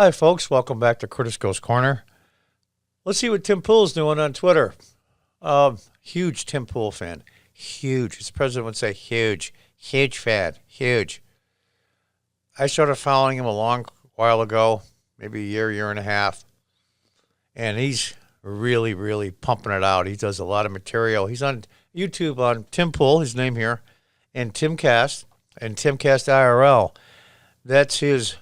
Hi, folks. Welcome back to Curtis Goes Corner. Let's see what Tim Pool's doing on Twitter. Huge Tim Pool fan. Huge. As the president would say, huge. Huge fan. Huge. I started following him a long while ago, maybe a year and a half. And he's really, really pumping it out. He does a lot of material. He's on YouTube on Tim Pool, his name here, and Timcast, and Timcast IRL. That's his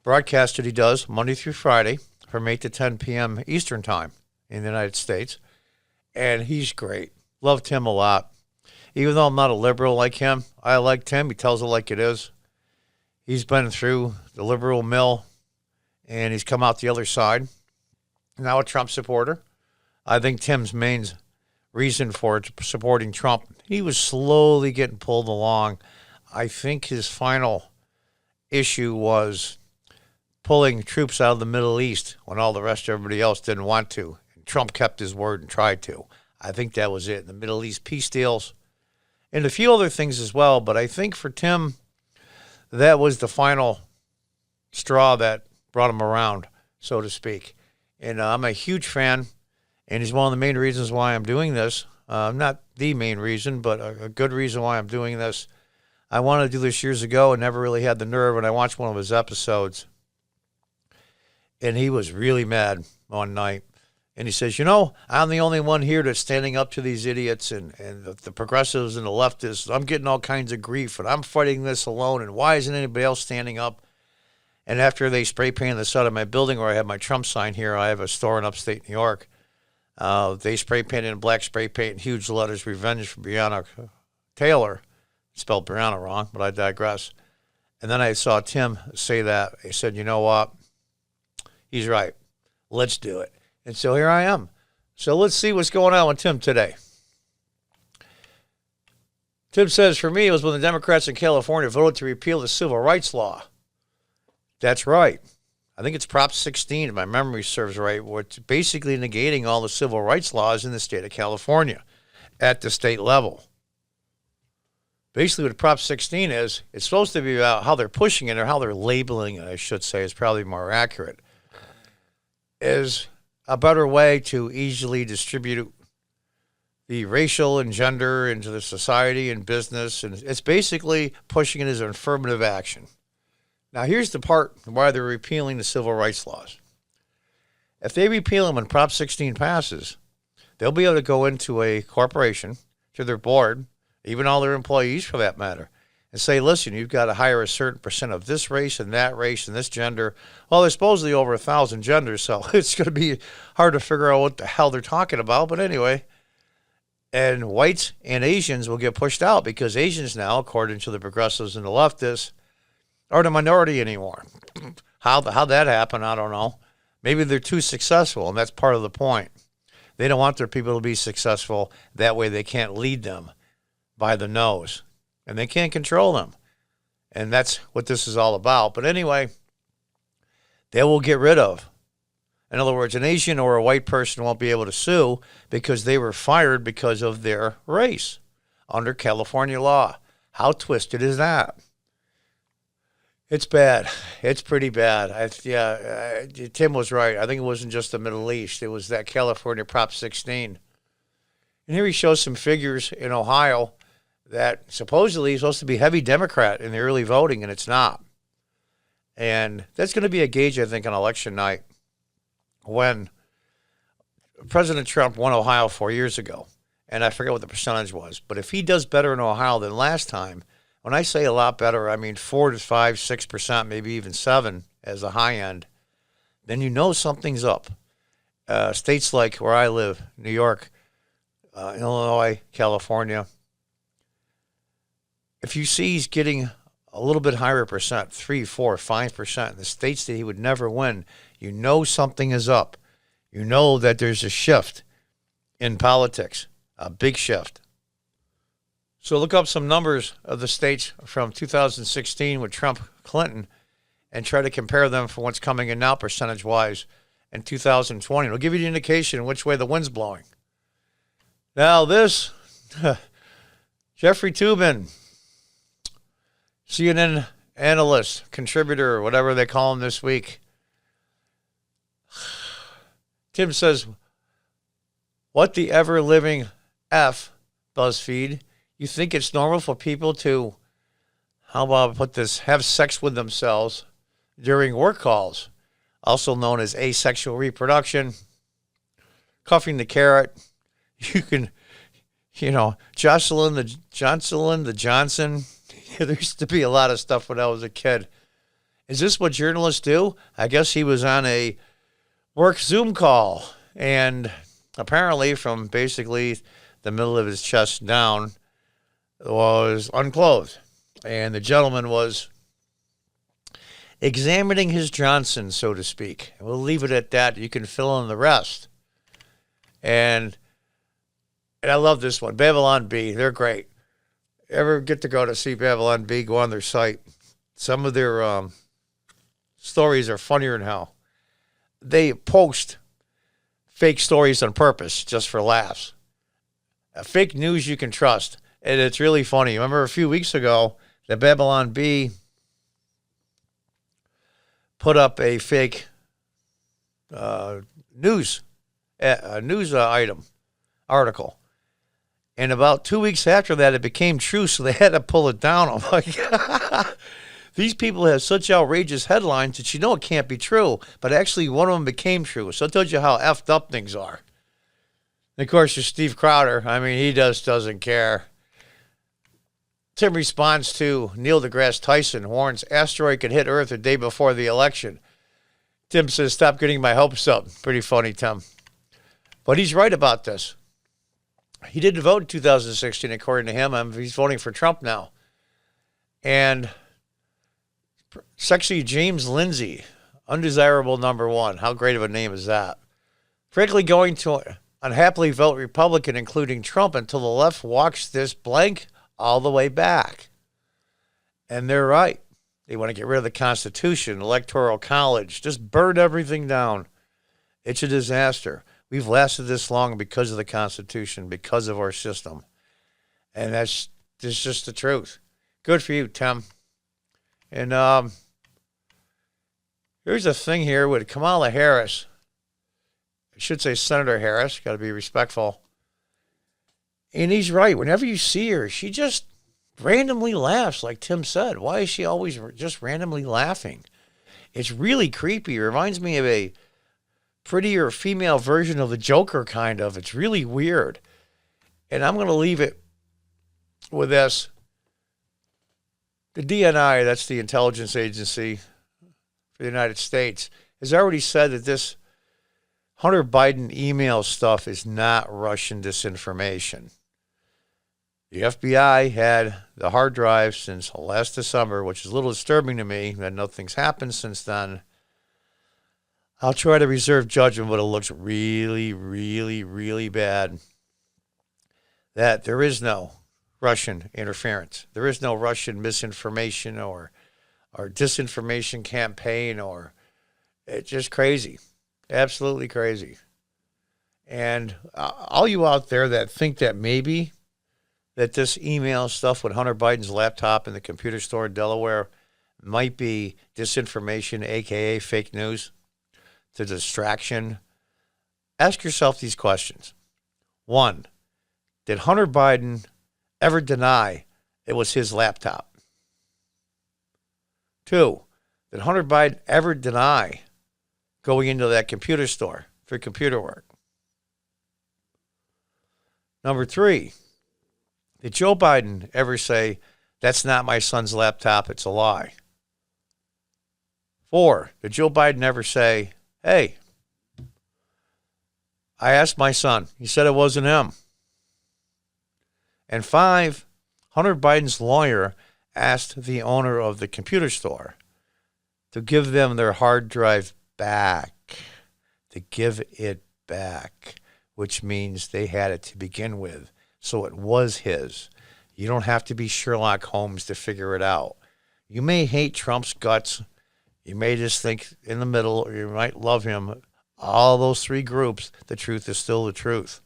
broadcast that he does Monday through Friday from 8 to 10 p.m. Eastern Time in the United States. And he's great. Love Tim a lot. Even though I'm not a liberal like him, I like Tim. He tells it like it is. He's been through the liberal mill, and he's come out the other side. Now a Trump supporter. I think Tim's main reason for supporting Trump, he was slowly getting pulled along. I think his final issue was pulling troops out of the Middle East when all the rest of everybody else didn't want to. And Trump kept his word and tried to. I think that was it. The Middle East peace deals and a few other things as well. But I think for Tim, that was the final straw that brought him around, so to speak. And I'm a huge fan, and he's one of the main reasons why I'm doing this. Not the main reason, but a good reason why I'm doing this. I wanted to do this years ago and never really had the nerve, and I watched one of his episodes. And he was really mad one night. And he says, I'm the only one here that's standing up to these idiots and the progressives and the leftists. I'm getting all kinds of grief, and I'm fighting this alone, and why isn't anybody else standing up? And after they spray painted the side of my building where I have my Trump sign here, I have a store in upstate New York. They spray painted in black spray paint in huge letters, "Revenge for Breonna Taylor." Spelled Breonna wrong, but I digress. And then I saw Tim say that. He said, you know what? He's right. Let's do it. And so here I am. So let's see what's going on with Tim today. Tim says, for me, it was when the Democrats in California voted to repeal the civil rights law. That's right. I think it's Prop 16, if my memory serves right, where it's basically negating all the civil rights laws in the state of California at the state level. Basically what Prop 16 is, it's supposed to be about how they're pushing it, or how they're labeling it, I should say, is probably more accurate, is a better way to easily distribute the racial and gender into the society and business. And it's basically pushing it as an affirmative action. Now, here's the part why they're repealing the civil rights laws. If they repeal them when Prop 16 passes, they'll be able to go into a corporation, to their board, even all their employees for that matter, and say, listen, you've got to hire a certain percent of this race and this gender. Well, there's supposedly over 1,000 genders, so it's going to be hard to figure out what the hell they're talking about. But anyway, and whites and Asians will get pushed out because Asians now, according to the progressives and the leftists, are the minority anymore. How that happened, I don't know. Maybe they're too successful, and that's part of the point. They don't want their people to be successful. That way they can't lead them by the nose, and they can't control them. And that's what this is all about. But anyway, they will get rid of. In other words, an Asian or a white person won't be able to sue because they were fired because of their race under California law. How twisted is that? It's bad. It's pretty bad. Tim was right. I think it wasn't just the Middle East. It was that California Prop 16. And here he shows some figures in Ohio that supposedly is supposed to be heavy Democrat in the early voting, and it's not. And that's going to be a gauge, I think, on election night when President Trump won Ohio 4 years ago. And I forget what the percentage was. But if he does better in Ohio than last time, when I say a lot better, I mean 4 to 5, 6%, maybe even 7 as a high end, then you know something's up. States like where I live, New York, Illinois, California, if you see he's getting a little bit higher percent, 3, 4, 5%, in the states that he would never win, you know something is up. You know that there's a shift in politics, a big shift. So look up some numbers of the states from 2016 with Trump, Clinton, and try to compare them for what's coming in now percentage-wise in 2020. It'll give you the indication in which way the wind's blowing. Now this, Jeffrey Toobin, CNN analyst, contributor, whatever they call him this week. Tim says, what the ever-living F, BuzzFeed, you think it's normal for people to, how about I put this, have sex with themselves during work calls, also known as asexual reproduction, cuffing the carrot. You can, Jocelyn the Johnson. There used to be a lot of stuff when I was a kid. Is this what journalists do? I guess he was on a work Zoom call, and apparently from basically the middle of his chest down was unclothed. And the gentleman was examining his Johnson, so to speak. We'll leave it at that. You can fill in the rest. And I love this one. Babylon Bee, they're great. Ever get to go to see Babylon Bee, go on their site. Some of their stories are funnier than hell. They post fake stories on purpose, just for laughs. Fake news you can trust. And it's really funny. Remember a few weeks ago, the Babylon Bee put up a fake news item, article. And about 2 weeks after that, it became true, so they had to pull it down. I'm like, these people have such outrageous headlines that it can't be true. But actually, one of them became true. So it tells you how effed up things are. And of course, there's Steve Crowder. I mean, he just doesn't care. Tim responds to Neil deGrasse Tyson, warns asteroid could hit Earth a day before the election. Tim says, stop getting my hopes up. Pretty funny, Tim. But he's right about this. He didn't vote in 2016, according to him. He's voting for Trump now. And sexy James Lindsay, undesirable number one. How great of a name is that? Frankly, going to unhappily vote Republican, including Trump, until the left walks this blank all the way back. And they're right. They want to get rid of the Constitution, Electoral College, just burn everything down. It's a disaster. We've lasted this long because of the Constitution, because of our system. And that's just the truth. Good for you, Tim. And here's a thing here with Kamala Harris. I should say Senator Harris. Got to be respectful. And he's right. Whenever you see her, she just randomly laughs, like Tim said. Why is she always just randomly laughing? It's really creepy. It reminds me of a prettier female version of the Joker, kind of. It's really weird. And I'm going to leave it with this. The DNI, that's the intelligence agency for the United States, has already said that this Hunter Biden email stuff is not Russian disinformation. The FBI had the hard drive since last December, which is a little disturbing to me that nothing's happened since then. I'll try to reserve judgment, but it looks really, really, really bad that there is no Russian interference. There is no Russian misinformation or disinformation campaign, or it's just crazy. Absolutely crazy. And all you out there that think that maybe that this email stuff with Hunter Biden's laptop in the computer store in Delaware might be disinformation, a.k.a. fake news, to distraction, ask yourself these questions. 1, did Hunter Biden ever deny it was his laptop? 2, did Hunter Biden ever deny going into that computer store for computer work? Number 3, did Joe Biden ever say, that's not my son's laptop, it's a lie? 4, did Joe Biden ever say, hey, I asked my son, he said it wasn't him? And 5, Hunter Biden's lawyer asked the owner of the computer store to give them their hard drive back, to give it back, which means they had it to begin with. So it was his. You don't have to be Sherlock Holmes to figure it out. You may hate Trump's guts. You may just think in the middle, or you might love him. All those 3 groups, the truth is still the truth.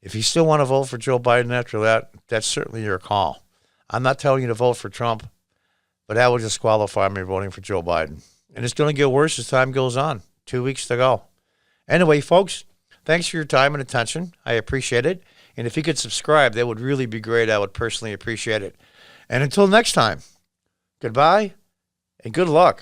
If you still want to vote for Joe Biden after that, that's certainly your call. I'm not telling you to vote for Trump. But that will disqualify me voting for Joe Biden. And it's going to get worse as time goes on. 2 weeks to go. Anyway, folks, thanks for your time and attention. I appreciate it. And if you could subscribe, that would really be great. I would personally appreciate it. And until next time, goodbye and good luck.